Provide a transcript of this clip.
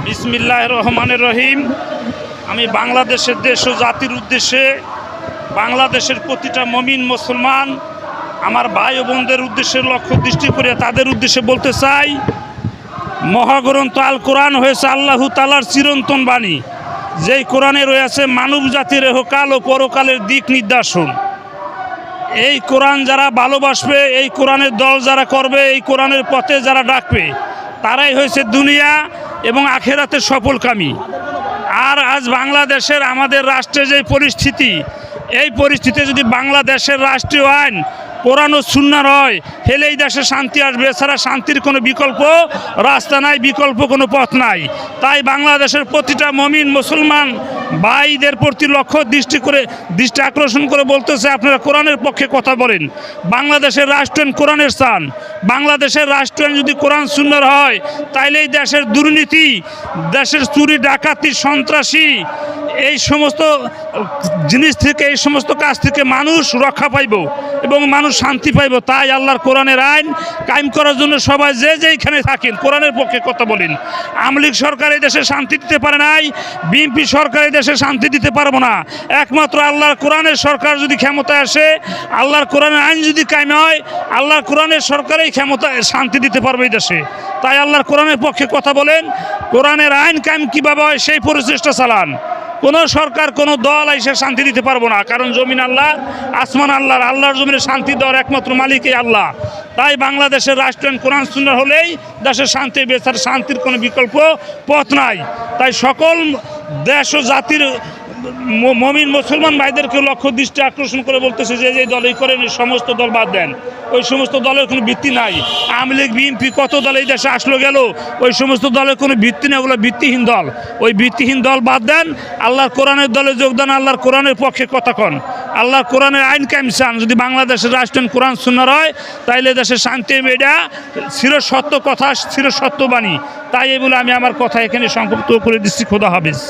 বিসমিল্লাহির রহমানির রহিম। আমি বাংলাদেশের দেশ ও জাতির উদ্দেশ্যে, বাংলাদেশের প্রতিটা মুমিন মুসলমান আমার ভাই ও বোনদের উদ্দেশ্যে লক্ষ্য দৃষ্টি করে তাদের উদ্দেশ্যে বলতে চাই, মহাগ্রন্থ আল কোরআন হয়েছে আল্লাহু তাআলার চিরন্তন বাণী। যেই কোরআনে রয়েছে মানব জাতির এহকাল ও পরকালের দিক নির্দেশন। এই কোরআন যারা ভালোবাসবে, এই কোরআনের দল যারা করবে, এই কোরআনের পথে যারা ডাকবে, তারাই হয়েছে দুনিয়া এবং আখেরাতের সফলকামী। আর আজ বাংলাদেশের আমাদের রাষ্ট্রের যে পরিস্থিতি, এই পরিস্থিতিতে যদি বাংলাদেশের রাষ্ট্রীয় আইন কোরআন ও সুন্নাহর হয়, হেলে এই দেশে শান্তি আসবে। এছাড়া শান্তির কোনো বিকল্প রাস্তা নাই, বিকল্প কোনো পথ নাই। তাই বাংলাদেশের প্রতিটা মুমিন মুসলমান ভাইদের প্রতি দৃষ্টি আকর্ষণ করে বলতেছে, আপনারা কোরআনের পক্ষে কথা বলেন। বাংলাদেশের রাষ্ট্রায়ণ কোরআনের স্থান। বাংলাদেশের রাষ্ট্রায়ণ যদি কোরআন সুন্নাহর হয়, তাইলে এই দেশের দুর্নীতি, দেশের চুরি ডাকাতি সন্ত্রাসী এই সমস্ত জিনিস থেকে, এই সমস্ত কাজ থেকে মানুষ রক্ষা পাইব এবং মানুষ শান্তি পাইব। তাই আল্লাহর কোরআনের আইন কায়েম করার জন্য সবাই যে যেখানে থাকেন কোরআনের পক্ষে কথা বলেন। আওয়ামী লীগ সরকার এই দেশে শান্তি দিতে পারে নাই, বিএনপি সরকার এই দেশে শান্তি দিতে পারবো না। একমাত্র আল্লাহর কোরআনের সরকার যদি ক্ষমতায় আসে, আল্লাহর কোরআনের আইন যদি কায়েম হয়, আল্লাহর কোরআনের সরকারেই ক্ষমতায় শান্তি দিতে পারবে এই দেশে। তাই আল্লাহর কোরআনের পক্ষে কথা বলেন। কোরআনের আইন কায়েম কীভাবে হয় সেই প্রচেষ্টা চালান। কোনো সরকার, কোনো দল এসে শান্তি দিতে পারবো না, কারণ জমিন আল্লাহ, আসমান আল্লাহর। আল্লাহর জমিনে শান্তি দেওয়ার একমাত্র মালিকই আল্লাহ। তাই বাংলাদেশের রাষ্ট্রায়ণ কোরআন সুন্নাহ হলেই দেশের শান্তি, বেচার শান্তির কোনো বিকল্প পথ নাই। তাই সকল দেশ ও জাতির মুমিন মুসলমান ভাইদেরকে লক্ষ্য দৃষ্টি আকর্ষণ করে বলতেছে যে যে দলই করেন, এই সমস্ত দল বাদ দেন। ওই সমস্ত দলের কোনো ভিত্তি নাই। আওয়ামী লীগ, বিএনপি কত দল এই দেশে আসলো গেল, ওই সমস্ত দলের কোনো ভিত্তি নেই, ওগুলো ভিত্তিহীন দল। ওই ভিত্তিহীন দল বাদ দেন, আল্লাহর কোরআনের দলে যোগদান, আল্লাহর কোরআনের পক্ষে কথা কন, আল্লাহর কোরআনের আইন কায়েম চান। যদি বাংলাদেশের রাষ্ট্রায়ণ কোরআন সুন্নাহর হয়, তাইলে দেশের শান্তি, এটা চিরসত্য কথা, চিরসত্য বাণী। তাই এগুলো আমি আমার কথা এখানে সংক্ষিপ্ত করে দিচ্ছি। খোদা হাফেজ।